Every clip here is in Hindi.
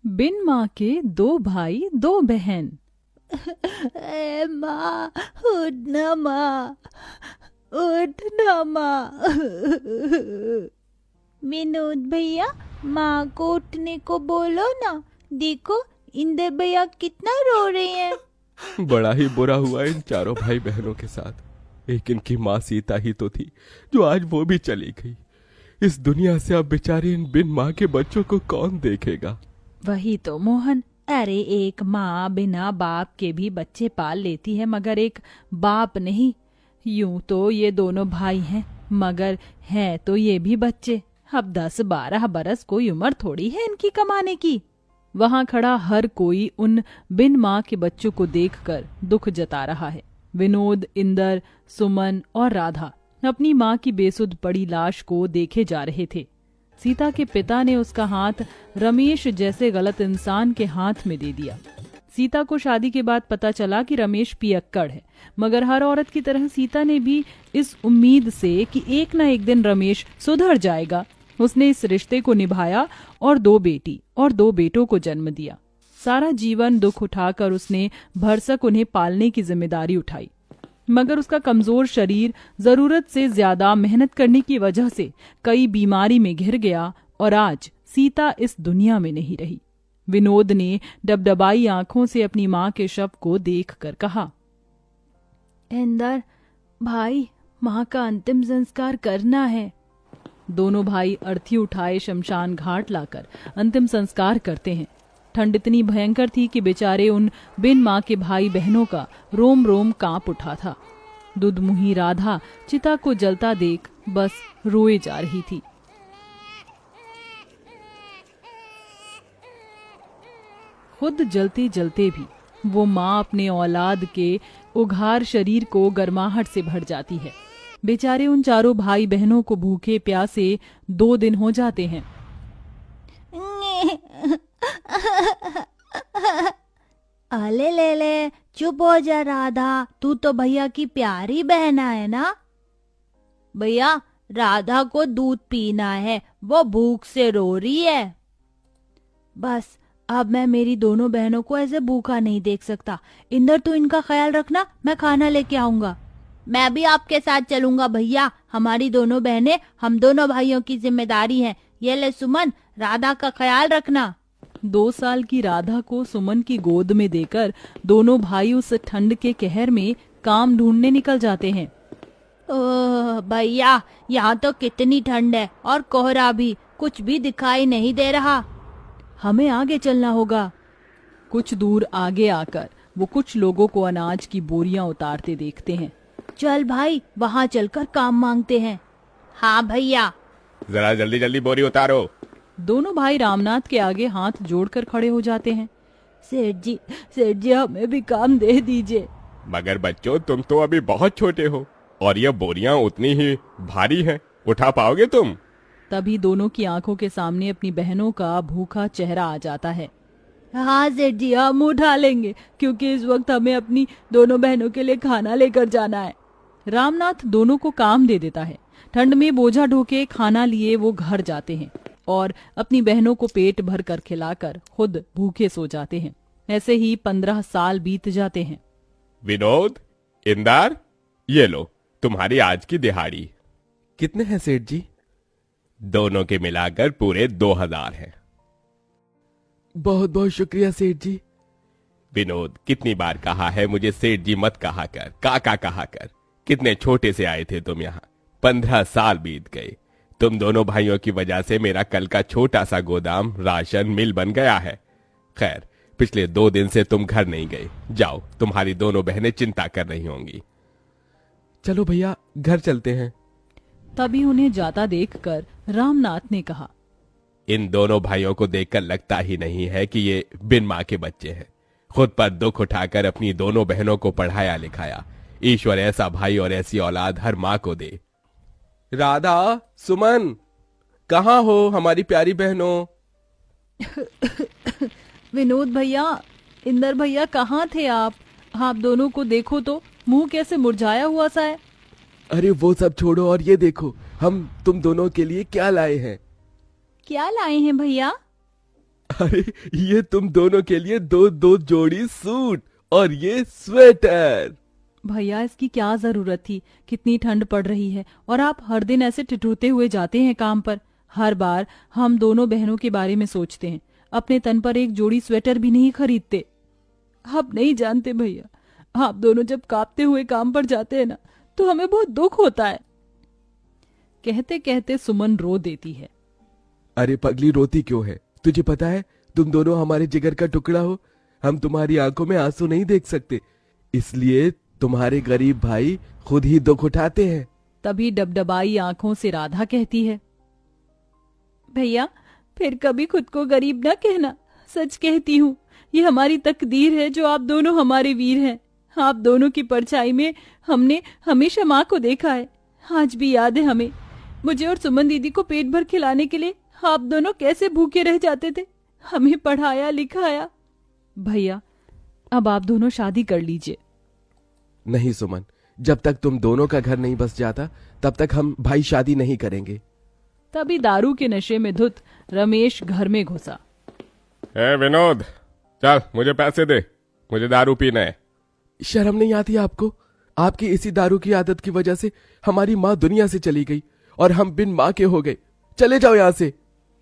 बिन माँ के दो भाई दो बहन। ए माँ, उठ ना माँ, उठ ना माँ। विनोद भैया, माँ को उठने को बोलो ना। देखो, इंदर भैया कितना रो रहे हैं। बड़ा ही बुरा हुआ इन चारों भाई बहनों के साथ। एक इनकी माँ सीता ही तो थी, जो आज वो भी चली गई। इस दुनिया से अब बेचारे इन बिन माँ के बच्चों को कौन देखेगा। वही तो मोहन, अरे एक माँ बिना बाप के भी बच्चे पाल लेती है, मगर एक बाप नहीं। यूं तो ये दोनों भाई हैं, मगर हैं तो ये भी बच्चे। अब 10-12 बरस कोई उम्र थोड़ी है इनकी कमाने की। वहां खड़ा हर कोई उन बिन माँ के बच्चों को देखकर दुख जता रहा है। विनोद, इंदर, सुमन और राधा अपनी माँ की बेसुध पड़ी लाश को देखे जा रहे थे। सीता के पिता ने उसका हाथ रमेश जैसे गलत इंसान के हाथ में दे दिया। सीता को शादी के बाद पता चला कि रमेश पियक्कड़ है, मगर हर औरत की तरह सीता ने भी इस उम्मीद से कि एक न एक दिन रमेश सुधर जाएगा, उसने इस रिश्ते को निभाया और 2 बेटी और 2 बेटों को जन्म दिया। सारा जीवन दुख उठाकर उसने भरसक उन्हें पालने की जिम्मेदारी उठाई, मगर उसका कमजोर शरीर जरूरत से ज्यादा मेहनत करने की वजह से कई बीमारी में घिर गया और आज सीता इस दुनिया में नहीं रही। विनोद ने डबडबाई आंखों से अपनी माँ के शव को देखकर कहा, इंदर भाई, माँ का अंतिम संस्कार करना है। दोनों भाई अर्थी उठाए शमशान घाट लाकर अंतिम संस्कार करते हैं। ठंड इतनी भयंकर थी कि बेचारे उन बिन माँ के भाई बहनों का रोम रोम कांप उठा था। दुधमुही राधा चिता को जलता देख बस रोए जा रही थी। खुद जलते जलते भी वो माँ अपने औलाद के उघार शरीर को गर्माहट से भर जाती है। बेचारे उन चारों भाई बहनों को भूखे प्यासे 2 दिन हो जाते हैं। अले ले ले, चुप हो जा राधा, तू तो भैया की प्यारी बहन है ना। भैया, राधा को दूध पीना है, वो भूख से रो रही है। बस अब मैं मेरी दोनों बहनों को ऐसे भूखा नहीं देख सकता। इंदर, तू इनका ख्याल रखना, मैं खाना लेके आऊंगा। मैं भी आपके साथ चलूंगा भैया, हमारी दोनों बहनें हम दोनों भाइयों की जिम्मेदारी है। ये ले सुमन, राधा का ख्याल रखना। 2 साल की राधा को सुमन की गोद में देकर दोनों भाई उस ठंड के कहर में काम ढूंढने निकल जाते हैं। ओह भैया, यहाँ तो कितनी ठंड है और कोहरा भी, कुछ भी दिखाई नहीं दे रहा। हमें आगे चलना होगा। कुछ दूर आगे आकर वो कुछ लोगों को अनाज की बोरियां उतारते देखते हैं। चल भाई, वहाँ चलकर काम मांगते हैं। हाँ भैया। जरा जल्दी जल्दी बोरी उतारो। दोनों भाई रामनाथ के आगे हाथ जोड़कर खड़े हो जाते हैं। सेठ जी, हमें भी काम दे दीजिए। मगर बच्चों, तुम तो अभी बहुत छोटे हो और ये बोरियां उतनी ही भारी हैं, उठा पाओगे तुम? तभी दोनों की आंखों के सामने अपनी बहनों का भूखा चेहरा आ जाता है। हाँ सेठ जी, हम उठा लेंगे, क्योंकि इस वक्त हमें अपनी दोनों बहनों के लिए खाना लेकर जाना है। रामनाथ दोनों को काम दे देता है। ठंड में बोझा ढोके खाना लिए वो घर जाते हैं और अपनी बहनों को पेट भर कर खिलाकर खुद भूखे सो जाते हैं। ऐसे ही 15 साल बीत जाते हैं। विनोद, इंदर, ये लो तुम्हारी आज की दिहाड़ी। कितने हैं सेठ जी? दोनों के मिलाकर पूरे 2000 हैं। बहुत बहुत शुक्रिया सेठ जी। विनोद, कितनी बार कहा है मुझे सेठ जी मत कहा कर, काका कहा कर। कितने छोटे से आए थे तुम यहाँ, 15 साल बीत गए। तुम दोनों भाइयों की वजह से मेरा कल का छोटा सा गोदाम राशन मिल बन गया है। खैर, पिछले 2 दिन से तुम घर नहीं गए। जाओ, तुम्हारी दोनों बहनें चिंता कर रही होंगी। चलो भैया, घर चलते हैं। तभी उन्हें जाता देखकर रामनाथ ने कहा, इन दोनों भाइयों को देखकर लगता ही नहीं है कि ये बिन माँ के बच्चे हैं। खुद पर दुख उठाकर अपनी दोनों बहनों को पढ़ाया लिखाया। ईश्वर ऐसा भाई और ऐसी औलाद हर माँ को दे। राधा, सुमन, कहाँ हो हमारी प्यारी बहनों? विनोद भैया, इंदर भैया, कहाँ थे आप? आप दोनों को देखो तो, मुंह कैसे मुरझाया हुआ सा है। अरे वो सब छोड़ो और ये देखो, हम तुम दोनों के लिए क्या लाए हैं। क्या लाए हैं भैया? अरे ये तुम दोनों के लिए दो दो जोड़ी सूट और ये स्वेटर। भैया इसकी क्या जरूरत थी, कितनी ठंड पड़ रही है और आप हर दिन ऐसे ठिठुरते हुए जाते हैं काम पर। हर बार हम दोनों बहनों के बारे में सोचते हैं, अपने तन पर एक जोड़ी स्वेटर भी नहीं खरीदते। आप नहीं जानते भैया, आप दोनों जब कांपते हुए काम पर जाते हैं ना तो हमें बहुत दुख होता है। कहते कहते सुमन रो देती है। अरे पगली रोती क्यों है? तुझे पता है तुम दोनों हमारे जिगर का टुकड़ा हो। हम तुम्हारी आंखों में आंसू नहीं देख सकते, इसलिए तुम्हारे गरीब भाई खुद ही दुख उठाते हैं। तभी डबडबाई आंखों से राधा कहती है, भैया फिर कभी खुद को गरीब न कहना, सच कहती हूँ ये हमारी तकदीर है जो आप दोनों हमारे वीर हैं। आप दोनों की परछाई में हमने हमेशा माँ को देखा है। आज भी याद है हमें, मुझे और सुमन दीदी को पेट भर खिलाने के लिए आप दोनों कैसे भूखे रह जाते थे, हमें पढ़ाया लिखाया। भैया अब आप दोनों शादी कर लीजिए। नहीं सुमन, जब तक तुम दोनों का घर नहीं बस जाता तब तक हम भाई शादी नहीं करेंगे। तभी दारू के नशे में धुत रमेश घर में घुसा। ए विनोद, चल मुझे पैसे दे, मुझे दारू पीना है। शर्म नहीं आती आपको? आपकी इसी दारू की आदत की वजह से हमारी माँ दुनिया से चली गई और हम बिन माँ के हो गए। चले जाओ यहाँ से।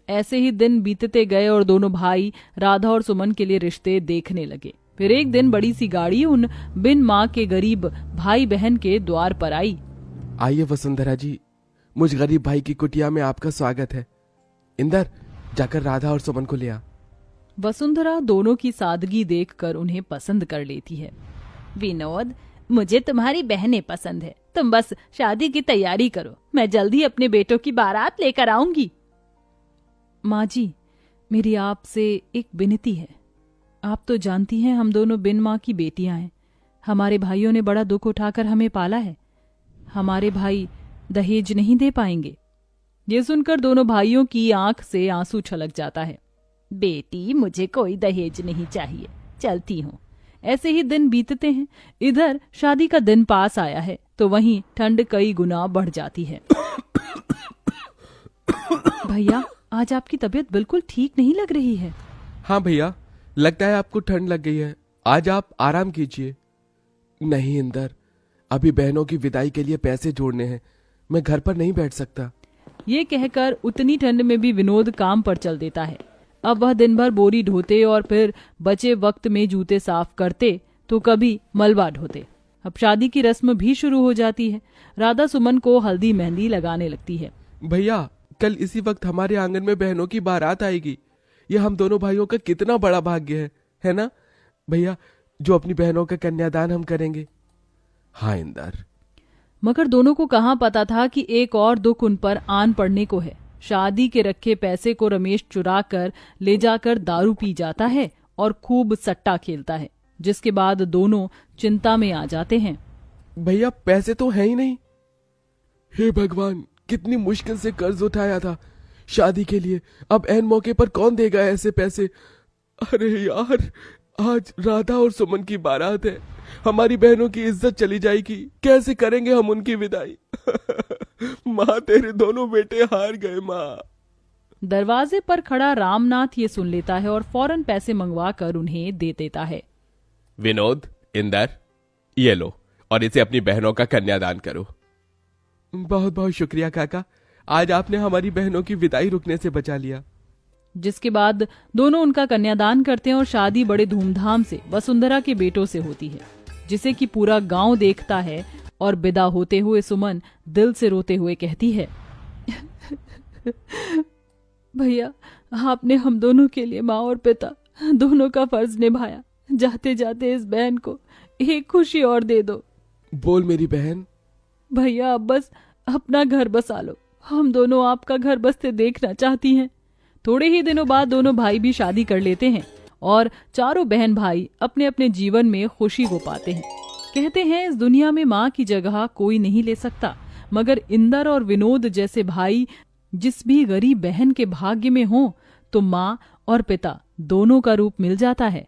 ऐसे ही दिन बीतते गए और दोनों भाई राधा और सुमन के लिए रिश्ते देखने लगे। फिर एक दिन बड़ी सी गाड़ी उन बिन माँ के गरीब भाई बहन के द्वार पर आई। आइए वसुंधरा जी, मुझ गरीब भाई की कुटिया में आपका स्वागत है। इंदर, जाकर राधा और सुमन को ले आ। वसुंधरा दोनों की सादगी देखकर उन्हें पसंद कर लेती है। विनोद, मुझे तुम्हारी बहनें पसंद है, तुम बस शादी की तैयारी करो, मैं जल्दी अपने बेटों की बारात लेकर आऊंगी। माँ जी, मेरी आपसे एक विनती है। आप तो जानती हैं हम दोनों बिन माँ की बेटियां हैं। हमारे भाइयों ने बड़ा दुख उठाकर हमें पाला है। हमारे भाई दहेज नहीं दे पाएंगे। ये सुनकर दोनों भाइयों की आंख से आंसू छलक जाता है। बेटी, मुझे कोई दहेज नहीं चाहिए, चलती हूँ। ऐसे ही दिन बीतते हैं। इधर शादी का दिन पास आया है तो वहीं ठंड कई गुना बढ़ जाती है। भैया आज आपकी तबीयत बिल्कुल ठीक नहीं लग रही है। हाँ भैया, लगता है आपको ठंड लग गई है, आज आप आराम कीजिए। नहीं इंदर, अभी बहनों की विदाई के लिए पैसे जोड़ने हैं, मैं घर पर नहीं बैठ सकता। ये कहकर उतनी ठंड में भी विनोद काम पर चल देता है। अब वह दिन भर बोरी ढोते और फिर बचे वक्त में जूते साफ करते तो कभी मलबा ढोते। अब शादी की रस्म भी शुरू हो जाती है। राधा सुमन को हल्दी मेहंदी लगाने लगती है। भैया, कल इसी वक्त हमारे आंगन में बहनों की बारात आएगी। ये हम दोनों भाइयों का कितना बड़ा भाग्य है ना भैया, जो अपनी बहनों का कन्यादान हम करेंगे। हाँ इंदर। मगर दोनों को कहाँ पता था कि एक और दुख उन पर आन पड़ने को है। शादी के रखे पैसे को रमेश चुरा कर ले जाकर दारू पी जाता है और खूब सट्टा खेलता है, जिसके बाद दोनों चिंता में आ जाते हैं। भैया पैसे तो है ही नहीं। हे भगवान, कितनी मुश्किल से कर्ज उठाया था शादी के लिए, अब ऐन मौके पर कौन देगा ऐसे पैसे। अरे यार, आज राधा और सुमन की बारात है, हमारी बहनों की इज्जत चली जाएगी, कैसे करेंगे हम उनकी विदाई। माँ, तेरे दोनों बेटे हार गए माँ। दरवाजे पर खड़ा रामनाथ ये सुन लेता है और फौरन पैसे मंगवा कर उन्हें दे देता है। विनोद, इंदर, ये लो और इसे अपनी बहनों का कन्यादान करो। बहुत बहुत शुक्रिया काका, आज आपने हमारी बहनों की विदाई रुकने से बचा लिया। जिसके बाद दोनों उनका कन्यादान करते हैं और शादी बड़े धूमधाम से वसुंधरा के बेटों से होती है, जिसे कि पूरा गांव देखता है। और विदा होते हुए सुमन दिल से रोते हुए कहती है, भैया आपने हम दोनों के लिए माँ और पिता दोनों का फर्ज निभाया। जाते जाते इस बहन को एक खुशी और दे दो। बोल मेरी बहन। भैया अब बस अपना घर बसा लो, हम दोनों आपका घर बसते देखना चाहती हैं। थोड़े ही दिनों बाद दोनों भाई भी शादी कर लेते हैं और चारों बहन भाई अपने अपने जीवन में खुशी को पाते हैं। कहते हैं इस दुनिया में माँ की जगह कोई नहीं ले सकता, मगर इंदर और विनोद जैसे भाई जिस भी गरीब बहन के भाग्य में हो तो माँ और पिता दोनों का रूप मिल जाता है।